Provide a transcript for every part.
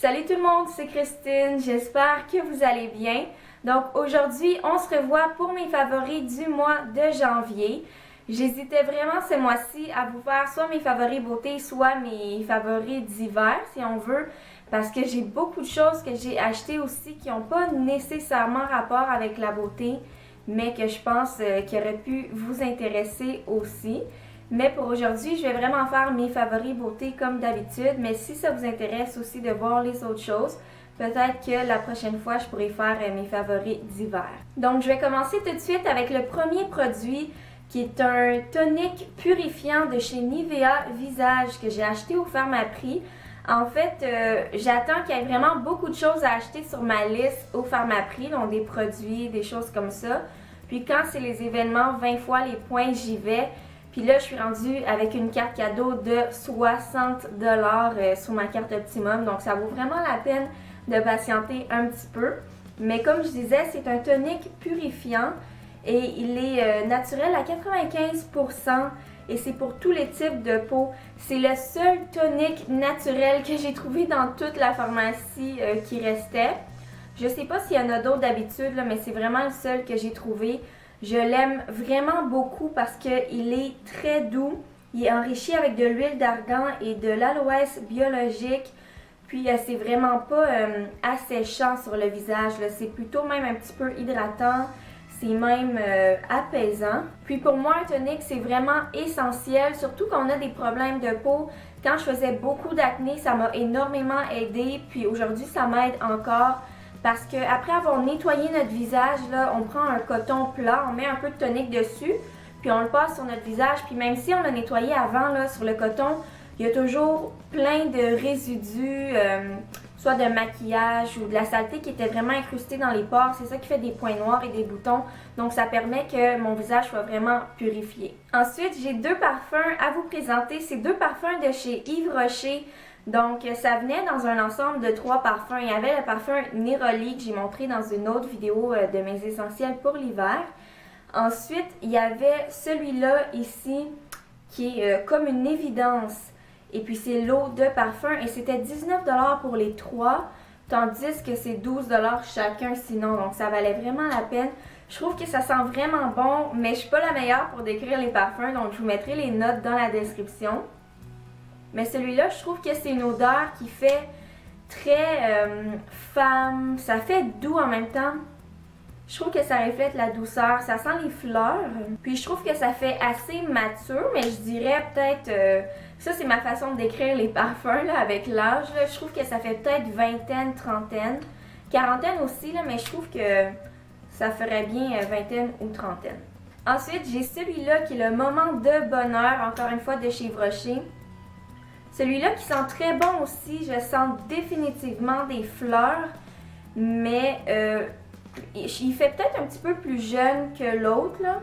Salut tout le monde, c'est Christine, j'espère que vous allez bien. Donc aujourd'hui, on se revoit pour mes favoris du mois de janvier. J'hésitais vraiment ce mois-ci à vous faire soit mes favoris beauté, soit mes favoris d'hiver si on veut, parce que j'ai beaucoup de choses que j'ai achetées aussi qui n'ont pas nécessairement rapport avec la beauté, mais que je pense qui auraient pu vous intéresser aussi. Mais pour aujourd'hui, je vais vraiment faire mes favoris beauté comme d'habitude. Mais si ça vous intéresse aussi de voir les autres choses, peut-être que la prochaine fois, je pourrai faire mes favoris d'hiver. Donc, je vais commencer tout de suite avec le premier produit qui est un tonique purifiant de chez Nivea Visage que j'ai acheté au Pharmaprix. En fait, j'attends qu'il y ait vraiment beaucoup de choses à acheter sur ma liste au Pharmaprix, donc des produits, des choses comme ça. Puis quand c'est les événements 20 fois les points, j'y vais. Puis là, je suis rendue avec une carte cadeau de 60 $ sur ma carte Optimum. Donc, ça vaut vraiment la peine de patienter un petit peu. Mais comme je disais, c'est un tonique purifiant et il est naturel à 95% et c'est pour tous les types de peau. C'est le seul tonique naturel que j'ai trouvé dans toute la pharmacie qui restait. Je sais pas s'il y en a d'autres d'habitude, mais c'est vraiment le seul que j'ai trouvé. Je l'aime vraiment beaucoup parce qu'il est très doux. Il est enrichi avec de l'huile d'argan et de l'aloès biologique. Puis c'est vraiment pas asséchant sur le visage. C'est plutôt même un petit peu hydratant. C'est même apaisant. Puis pour moi, un tonique, c'est vraiment essentiel. Surtout quand on a des problèmes de peau. Quand je faisais beaucoup d'acné, ça m'a énormément aidé. Puis aujourd'hui, ça m'aide encore. Parce qu'après avoir nettoyé notre visage, là, on prend un coton plat, on met un peu de tonique dessus, puis on le passe sur notre visage. Puis même si on l'a nettoyé avant là, sur le coton, il y a toujours plein de résidus, soit de maquillage ou de la saleté qui était vraiment incrustée dans les pores. C'est ça qui fait des points noirs et des boutons. Donc ça permet que mon visage soit vraiment purifié. Ensuite, j'ai deux parfums à vous présenter. C'est deux parfums de chez Yves Rocher. Donc, ça venait dans un ensemble de 3 parfums. Il y avait le parfum Neroli que j'ai montré dans une autre vidéo de mes essentiels pour l'hiver. Ensuite, il y avait celui-là ici qui est comme une évidence. Et puis, c'est l'eau de parfum et c'était 19 $ pour les 3, tandis que c'est 12 $ chacun sinon. Donc, ça valait vraiment la peine. Je trouve que ça sent vraiment bon, mais je suis pas la meilleure pour décrire les parfums, donc je vous mettrai les notes dans la description. Mais celui-là, je trouve que c'est une odeur qui fait très femme, ça fait doux en même temps. Je trouve que ça reflète la douceur, ça sent les fleurs. Puis je trouve que ça fait assez mature, mais je dirais peut-être, ça c'est ma façon de décrire les parfums là, avec l'âge. Je trouve que ça fait peut-être vingtaine, trentaine, quarantaine aussi, là, mais je trouve que ça ferait bien vingtaine ou trentaine. Ensuite, j'ai celui-là qui est le moment de bonheur, encore une fois de chez Yves Rocher. Celui-là qui sent très bon aussi, je sens définitivement des fleurs, mais il fait peut-être un petit peu plus jeune que l'autre, là.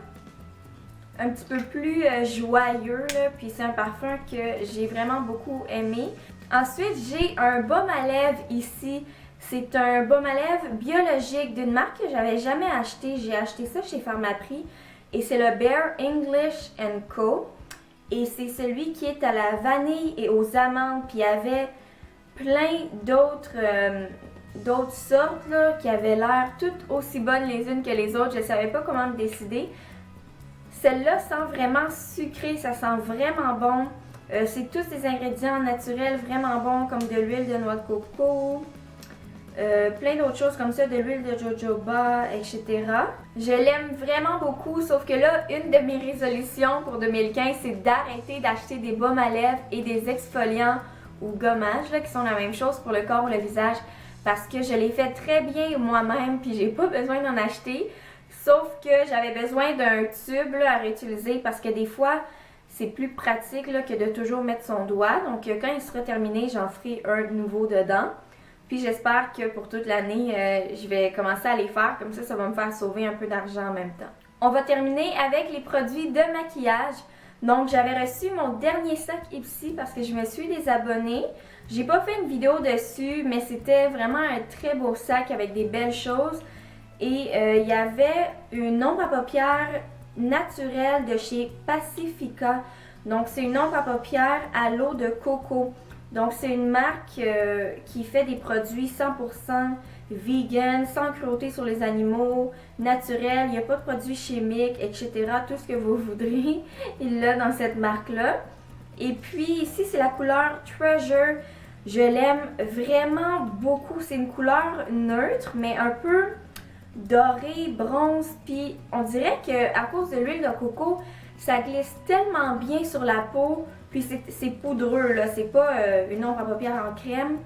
Un petit peu plus joyeux, là. Puis c'est un parfum que j'ai vraiment beaucoup aimé. Ensuite, j'ai un baume à lèvres ici. C'est un baume à lèvres biologique d'une marque que j'avais jamais acheté. J'ai acheté ça chez Pharmaprix et c'est le Bare English & Co. Et c'est celui qui est à la vanille et aux amandes. Puis il y avait plein d'autres sortes là, qui avaient l'air toutes aussi bonnes les unes que les autres. Je ne savais pas comment me décider. Celle-là sent vraiment sucré, ça sent vraiment bon. C'est tous des ingrédients naturels vraiment bons comme de l'huile de noix de coco. Plein d'autres choses comme ça, de l'huile de jojoba, etc. Je l'aime vraiment beaucoup, sauf que là, une de mes résolutions pour 2015, c'est d'arrêter d'acheter des baumes à lèvres et des exfoliants ou gommages, là, qui sont la même chose pour le corps ou le visage, parce que je les fais très bien moi-même, puis j'ai pas besoin d'en acheter, sauf que j'avais besoin d'un tube là, à réutiliser, parce que des fois, c'est plus pratique là, que de toujours mettre son doigt. Donc quand il sera terminé, j'en ferai un nouveau dedans. Puis j'espère que pour toute l'année, je vais commencer à les faire. Comme ça va me faire sauver un peu d'argent en même temps. On va terminer avec les produits de maquillage. Donc j'avais reçu mon dernier sac Ipsy parce que je me suis désabonnée. J'ai pas fait une vidéo dessus, mais c'était vraiment un très beau sac avec des belles choses. Et il y avait une ombre à paupières naturelle de chez Pacifica. Donc c'est une ombre à paupières à l'eau de coco. Donc c'est une marque qui fait des produits 100% vegan, sans cruauté sur les animaux, naturel, il n'y a pas de produits chimiques, etc. Tout ce que vous voudrez, il l'a dans cette marque-là. Et puis ici, c'est la couleur Treasure. Je l'aime vraiment beaucoup. C'est une couleur neutre, mais un peu dorée, bronze. Puis on dirait qu'à cause de l'huile de coco, ça glisse tellement bien sur la peau. Puis c'est poudreux, là. C'est pas une ombre à paupières en crème.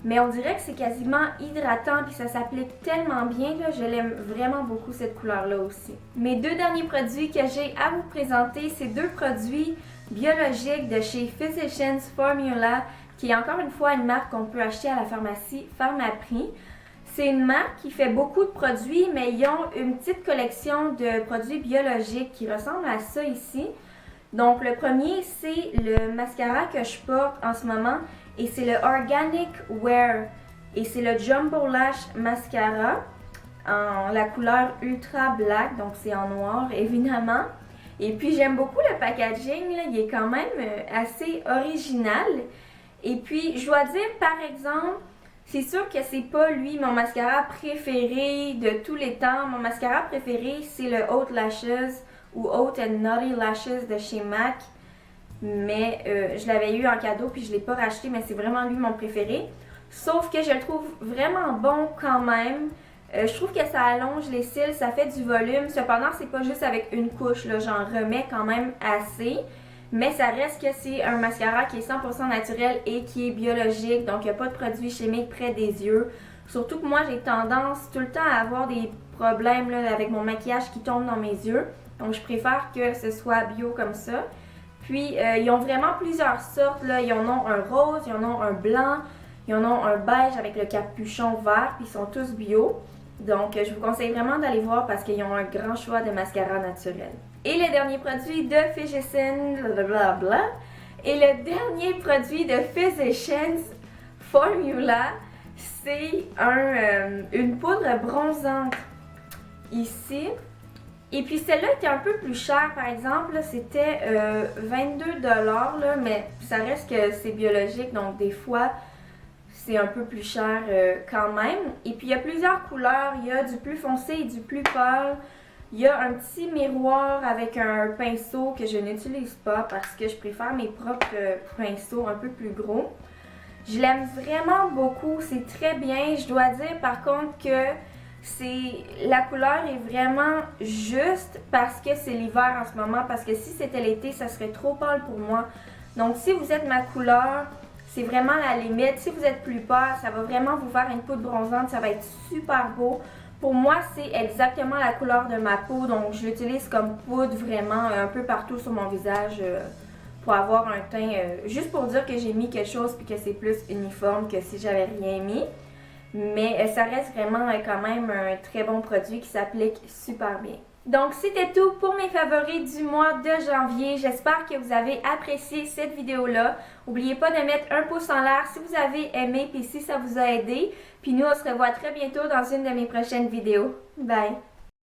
Mais on dirait que c'est quasiment hydratant puis ça s'applique tellement bien, là, je l'aime vraiment beaucoup cette couleur-là aussi. Mes deux derniers produits que j'ai à vous présenter, c'est deux produits biologiques de chez Physicians Formula, qui est encore une fois une marque qu'on peut acheter à la pharmacie Pharmaprix. C'est une marque qui fait beaucoup de produits, mais ils ont une petite collection de produits biologiques qui ressemblent à ça ici. Donc le premier, c'est le mascara que je porte en ce moment. Et c'est le Organic Wear. Et c'est le Jumbo Lash Mascara en la couleur Ultra Black. Donc c'est en noir évidemment. Et puis j'aime beaucoup le packaging. Là, il est quand même assez original. Et puis je dois dire par exemple, c'est sûr que c'est pas lui mon mascara préféré de tous les temps. Mon mascara préféré c'est le Haute Lashes ou Haute and Naughty Lashes de chez MAC. Mais je l'avais eu en cadeau puis je ne l'ai pas racheté, mais c'est vraiment lui mon préféré. Sauf que je le trouve vraiment bon quand même. Je trouve que ça allonge les cils, ça fait du volume. Cependant, c'est pas juste avec une couche, là, j'en remets quand même assez. Mais ça reste que c'est un mascara qui est 100% naturel et qui est biologique. Donc il n'y a pas de produits chimiques près des yeux. Surtout que moi, j'ai tendance tout le temps à avoir des problèmes là, avec mon maquillage qui tombe dans mes yeux. Donc je préfère que ce soit bio comme ça. Puis, ils ont vraiment plusieurs sortes. Là. Ils en ont un rose, ils en ont un blanc, ils en ont un beige avec le capuchon vert, puis ils sont tous bio. Donc, je vous conseille vraiment d'aller voir parce qu'ils ont un grand choix de mascara naturel. Et le dernier produit de Physicians, blablabla. Et le dernier produit de Physicians Formula, c'est une poudre bronzante ici. Et puis celle-là était un peu plus chère, par exemple, c'était 22$, là, mais ça reste que c'est biologique, donc des fois, c'est un peu plus cher quand même. Et puis il y a plusieurs couleurs, il y a du plus foncé et du plus pâle. Il y a un petit miroir avec un pinceau que je n'utilise pas parce que je préfère mes propres pinceaux un peu plus gros. Je l'aime vraiment beaucoup, c'est très bien. Je dois dire par contre que la couleur est vraiment juste parce que c'est l'hiver en ce moment, parce que si c'était l'été, ça serait trop pâle pour moi. Donc si vous êtes ma couleur, c'est vraiment la limite. Si vous êtes plus pâle, ça va vraiment vous faire une poudre bronzante, ça va être super beau. Pour moi, c'est exactement la couleur de ma peau, donc je l'utilise comme poudre vraiment un peu partout sur mon visage pour avoir un teint, juste pour dire que j'ai mis quelque chose puis que c'est plus uniforme que si j'avais rien mis. Mais ça reste vraiment quand même un très bon produit qui s'applique super bien. Donc c'était tout pour mes favoris du mois de janvier. J'espère que vous avez apprécié cette vidéo-là. N'oubliez pas de mettre un pouce en l'air si vous avez aimé et si ça vous a aidé. Puis nous, on se revoit très bientôt dans une de mes prochaines vidéos. Bye!